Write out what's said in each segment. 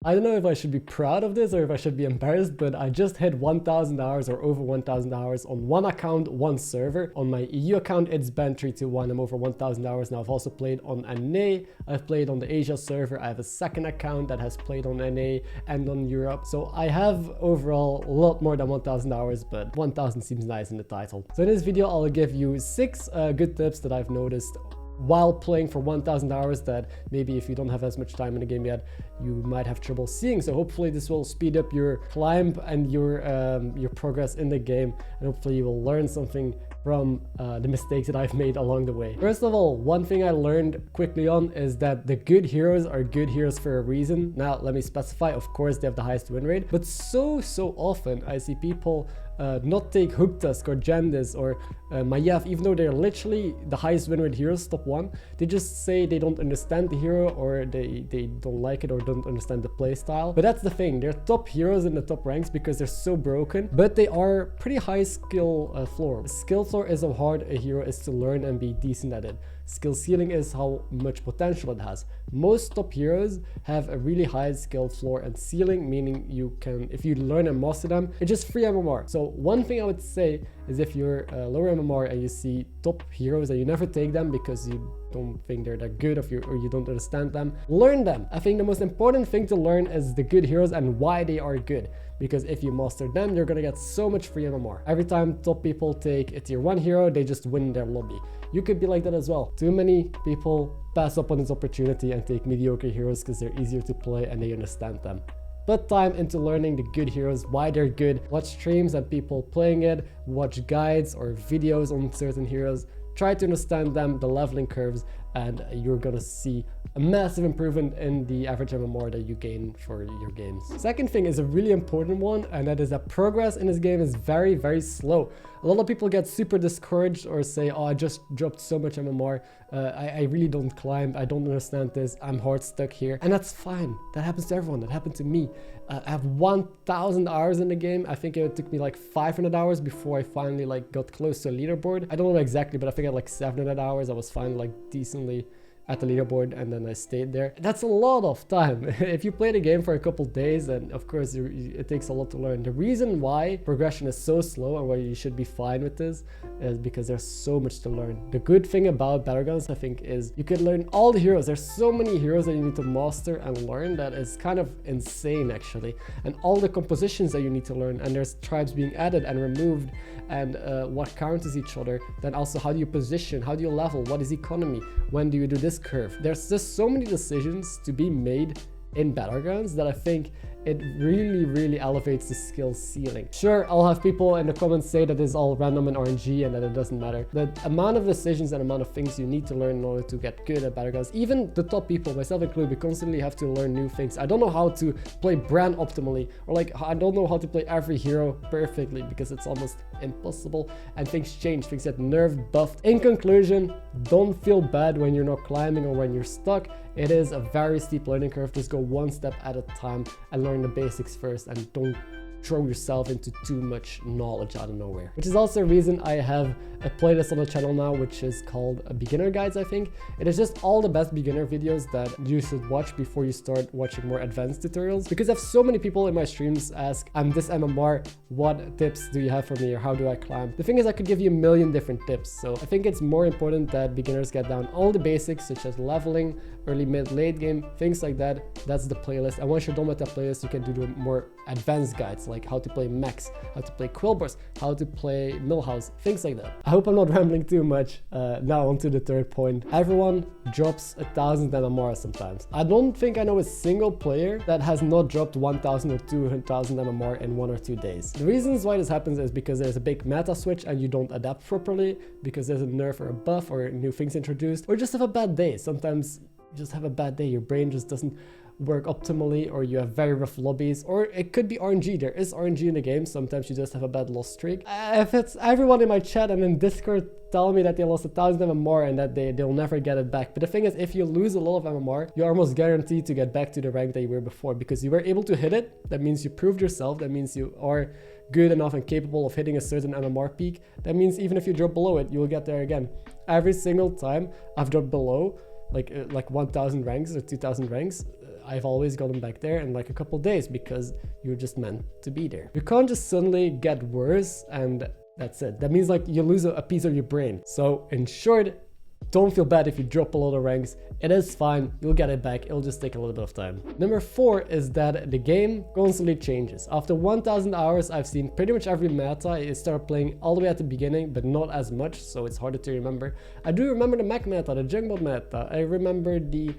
I don't know if I should be proud of this or if I should be embarrassed, but I just hit 1,000 hours or over 1,000 hours on one account, one server. On my EU account, it's been 3-1. I'm over 1,000 hours now. I've also played on NA. I've played on the Asia server. I have a second account that has played on NA and on Europe. So I have overall a lot more than 1,000 hours, but 1,000 seems nice in the title. So in this video, I'll give you 6 good tips that I've noticed while playing for 1,000 hours that maybe if you don't have as much time in the game yet, you might have trouble seeing. So hopefully this will speed up your climb and your progress in the game, and hopefully you will learn something from the mistakes that I've made along the way. First of all, one thing I learned quickly on is that the good heroes are good heroes for a reason. Now, let me specify, of course, they have the highest win rate, but so often I see people not take Hooktusk or Jandis or Maiev, even though they're literally the highest win rate heroes, top 1. They just say they don't understand the hero, or they don't like it, or don't understand the playstyle. But that's the thing, they're top heroes in the top ranks because they're so broken, but they are pretty high skill floor. Skill floor is how hard a hero is to learn and be decent at it. Skill ceiling is how much potential it has. Most top heroes have a really high skill floor and ceiling, meaning you can, if you learn and master them, it's just free MMR. So one thing I would say is if you're lower MMR and you see top heroes and you never take them because you don't think they're that good or you don't understand them, learn them. I think the most important thing to learn is the good heroes and why they are good. Because if you master them, you're gonna get so much free MMR. Every time top people take a tier 1 hero, they just win their lobby. You could be like that as well. Too many people pass up on this opportunity and take mediocre heroes because they're easier to play and they understand them. Put time into learning the good heroes, why they're good, watch streams and people playing it, watch guides or videos on certain heroes, try to understand them, the leveling curves, and you're gonna see a massive improvement in the average MMR that you gain for your games. Second thing is a really important one, and that is that progress in this game is very slow. A lot of people get super discouraged or say, oh, I just dropped so much MMR, I really don't climb, I don't understand this, I'm hard stuck here. And that's fine, that happens to everyone, that happened to me. I have 1,000 hours in the game. I think it took me like 500 hours before I finally got close to a leaderboard. I don't know exactly, but I think at like 700 hours I was finally decently at the leaderboard, and then I stayed there. That's a lot of time. If you play the game for a couple days, then of course it takes a lot to learn. The reason why progression is so slow and why you should be fine with this is because there's so much to learn. The good thing about Battlegrounds, I think, is you can learn all the heroes. There's so many heroes that you need to master and learn that is kind of insane actually. And all the compositions that you need to learn, and there's tribes being added and removed, and what counters each other. Then also how do you position, how do you level, what is economy, when do you do this curve. There's just so many decisions to be made in Battlegrounds that I think it really elevates the skill ceiling. Sure, I'll have people in the comments say that it's all random and RNG and that it doesn't matter. The amount of decisions and amount of things you need to learn in order to get good at Battlegrounds, even the top people, myself included, we constantly have to learn new things. I don't know how to play Bran optimally, or I don't know how to play every hero perfectly because it's almost impossible, and things change, things get nerfed, buffed. In conclusion, don't feel bad when you're not climbing or when you're stuck. It is a very steep learning curve. Just go one step at a time and learn the basics first, and don't throw yourself into too much knowledge out of nowhere. Which is also a reason I have a playlist on the channel now, which is called Beginner Guides, I think. It is just all the best beginner videos that you should watch before you start watching more advanced tutorials. Because I have so many people in my streams ask, I'm this MMR, what tips do you have for me, or how do I climb? The thing is, I could give you a million different tips. So I think it's more important that beginners get down all the basics, such as leveling, early, mid, late game, things like that. That's the playlist. And once you're done with that playlist, you can do the more advanced guides, like how to play Max, how to play Quilbers, how to play Millhouse, things like that. I hope I'm not rambling too much. Now on to the third point. Everyone drops 1,000 MMR sometimes. I don't think I know a single player that has not dropped 1,000 or 2,000 MMR in 1 or 2 days. The reasons why this happens is because there's a big meta switch and you don't adapt properly, because there's a nerf or a buff or new things introduced, or just have a bad day. Sometimes you just have a bad day, your brain just doesn't work optimally, or you have very rough lobbies, or it could be RNG. There is RNG in the game. Sometimes you just have a bad loss streak. If it's everyone in my chat and in Discord telling me that they lost 1,000 MMR and that they'll never get it back. But the thing is, if you lose a lot of MMR, you're almost guaranteed to get back to the rank that you were before, because you were able to hit it. That means you proved yourself. That means you are good enough and capable of hitting a certain MMR peak. That means even if you drop below it, you will get there again. Every single time I've dropped below like 1,000 ranks or 2,000 ranks, I've always gotten back there in like a couple days because you're just meant to be there. You can't just suddenly get worse and that's it. That means like you lose a piece of your brain. So in short, don't feel bad if you drop a lot of ranks. It is fine, you'll get it back, it'll just take a little bit of time. Number 4 is that the game constantly changes. After 1000 hours, I've seen pretty much every meta. I started playing all the way at the beginning, but not as much, so it's harder to remember. I do remember the mech meta, the jungle meta, I remember the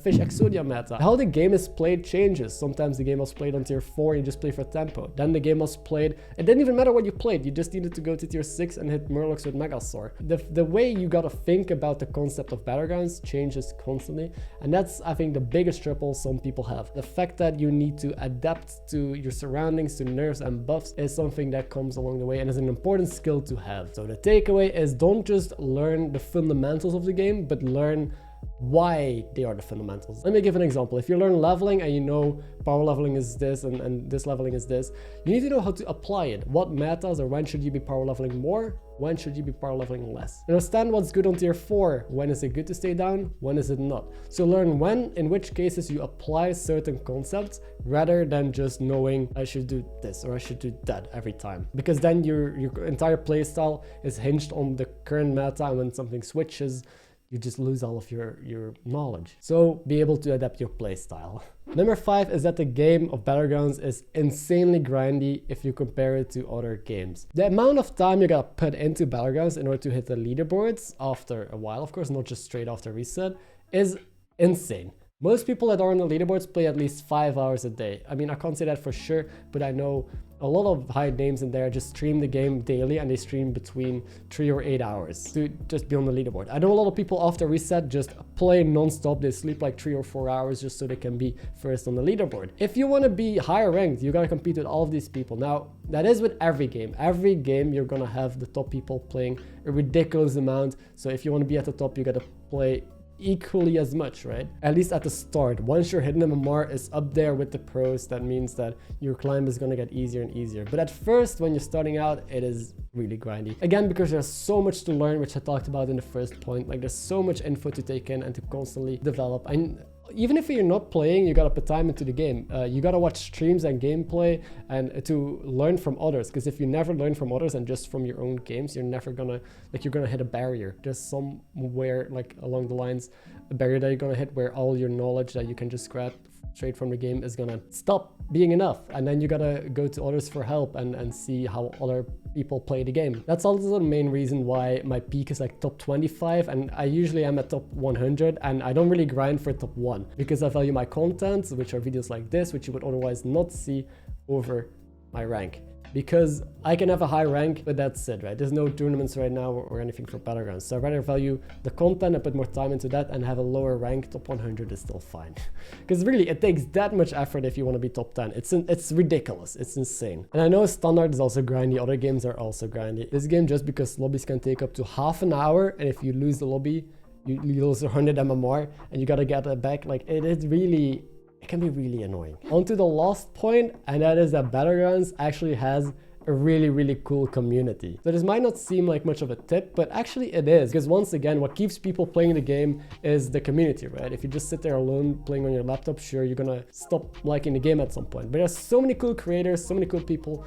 Fish Exodia meta. How the game is played changes. Sometimes the game was played on tier 4, you just play for tempo. Then the game was played, it didn't even matter what you played, you just needed to go to tier 6 and hit Murlocs with Megasaur. The way you gotta think about the concept of Battlegrounds changes constantly, and that's, I think, the biggest trouble some people have. The fact that you need to adapt to your surroundings, to nerfs and buffs, is something that comes along the way and is an important skill to have. So the takeaway is, don't just learn the fundamentals of the game, but learn why they are the fundamentals. Let me give an example. If you learn leveling and you know power leveling is this and this leveling is this, you need to know how to apply it. What metas, or when should you be power leveling more? When should you be power leveling less? Understand what's good on tier 4. When is it good to stay down? When is it not? So learn when, in which cases you apply certain concepts, rather than just knowing I should do this or I should do that every time. Because then your entire playstyle is hinged on the current meta, and when something switches, you just lose all of your knowledge. So be able to adapt your playstyle. Number 5 is that the game of Battlegrounds is insanely grindy if you compare it to other games. The amount of time you gotta put into Battlegrounds in order to hit the leaderboards after a while, of course, not just straight after reset, is insane. Most people that are on the leaderboards play at least 5 hours a day. I mean, I can't say that for sure, but I know a lot of high names in there just stream the game daily, and they stream between 3 or 8 hours to just be on the leaderboard. I know a lot of people after reset just play non-stop. They sleep like 3 or 4 hours just so they can be first on the leaderboard. If you want to be higher ranked, you gotta compete with all of these people. Now, that is with every game. Every game you're gonna have the top people playing a ridiculous amount. So if you want to be at the top, you gotta play equally as much, right? At least at the start. Once your hidden MMR is up there with the pros, that means that your climb is gonna get easier and easier. But at first, when you're starting out, it is really grindy. Again, because there's so much to learn, which I talked about in the first point. Like, there's so much info to take in and to constantly develop. And even if you're not playing, you gotta put time into the game. You gotta watch streams and gameplay and to learn from others. Because if you never learn from others and just from your own games, you're never gonna, like, you're gonna hit a barrier. There's somewhere, like, along the lines, a barrier that you're gonna hit where all your knowledge that you can just grab straight from the game is gonna stop being enough, and then you gotta go to others for help and see how other people play the game. That's also the main reason why my peak is like top 25, and I usually am at top 100, and I don't really grind for top 1 because I value my content, which are videos like this, which you would otherwise not see, over my rank. Because I can have a high rank, but that's it, right? There's no tournaments right now or anything for Battlegrounds. So I rather value the content and put more time into that, and have a lower rank. Top 100 is still fine. Because really, it takes that much effort if you want to be top 10. It's ridiculous. It's insane. And I know Standard is also grindy. Other games are also grindy. This game, just because lobbies can take up to half an hour, and if you lose the lobby, you lose 100 MMR, and you gotta get it back. Like, it can be really annoying. On to the last point, and that is that Battlegrounds actually has a really cool community. So this might not seem like much of a tip, but actually it is, because once again, what keeps people playing the game is the community, right? If you just sit there alone playing on your laptop, sure, you're gonna stop liking the game at some point. But there's so many cool creators, so many cool people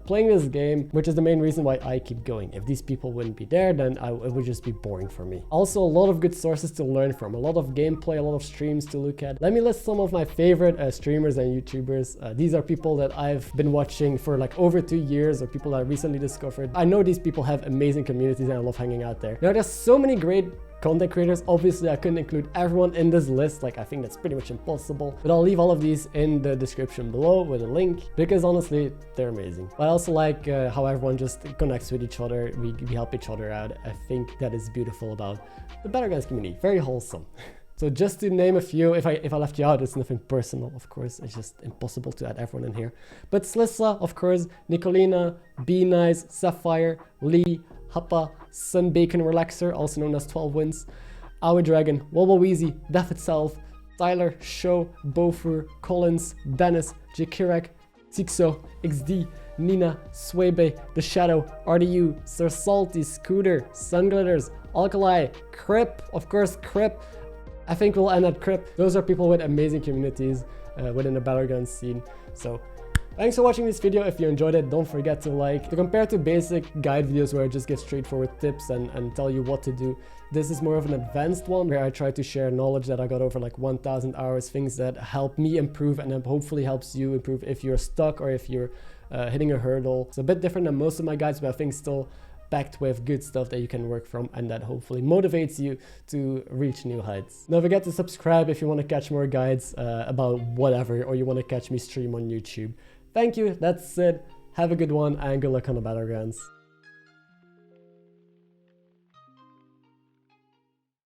playing this game, which is the main reason why I keep going. If these people wouldn't be there, then it would just be boring for me. Also, a lot of good sources to learn from, a lot of gameplay, a lot of streams to look at. Let me list some of my favorite streamers and YouTubers. These are people that I've been watching for like over 2 years, or people that I recently discovered. I know these people have amazing communities, and I love hanging out there. Now, there's so many great content creators. Obviously, I couldn't include everyone in this list. Like, I think that's pretty much impossible, but I'll leave all of these in the description below with a link, because honestly, they're amazing. I also like how everyone just connects with each other. We help each other out. I think that is beautiful about the Battlegrounds community. Very wholesome. So just to name a few, if I left you out, it's nothing personal, of course. It's just impossible to add everyone in here. But Slysssa, of course, Nicholena, Be Nice, Sapphire, Lee, Happa, Sun Bacon Relaxer, also known as 12 Wins, Awe Dragon, Wobbeweezy, Death Itself, Tyler, Show, Bofur, Collins, Dennis, Jakirek, Tixo, XD, Nina, Swebe, The Shadow, RDU, Sir Salty, Scooter, Sunglitters, Alkali, Krip, of course, Krip, I think we'll end at Krip. Those are people with amazing communities within the Battlegrounds scene. So thanks for watching this video. If you enjoyed it, don't forget to like. To compare to basic guide videos where I just give straightforward tips and tell you what to do, this is more of an advanced one where I try to share knowledge that I got over like 1,000 hours, things that help me improve and then hopefully helps you improve if you're stuck or if you're hitting a hurdle. It's a bit different than most of my guides, but I think still packed with good stuff that you can work from and that hopefully motivates you to reach new heights. Don't forget to subscribe if you want to catch more guides about whatever, or you want to catch me stream on YouTube. Thank you, that's it. Have a good one and good luck on the Battlegrounds.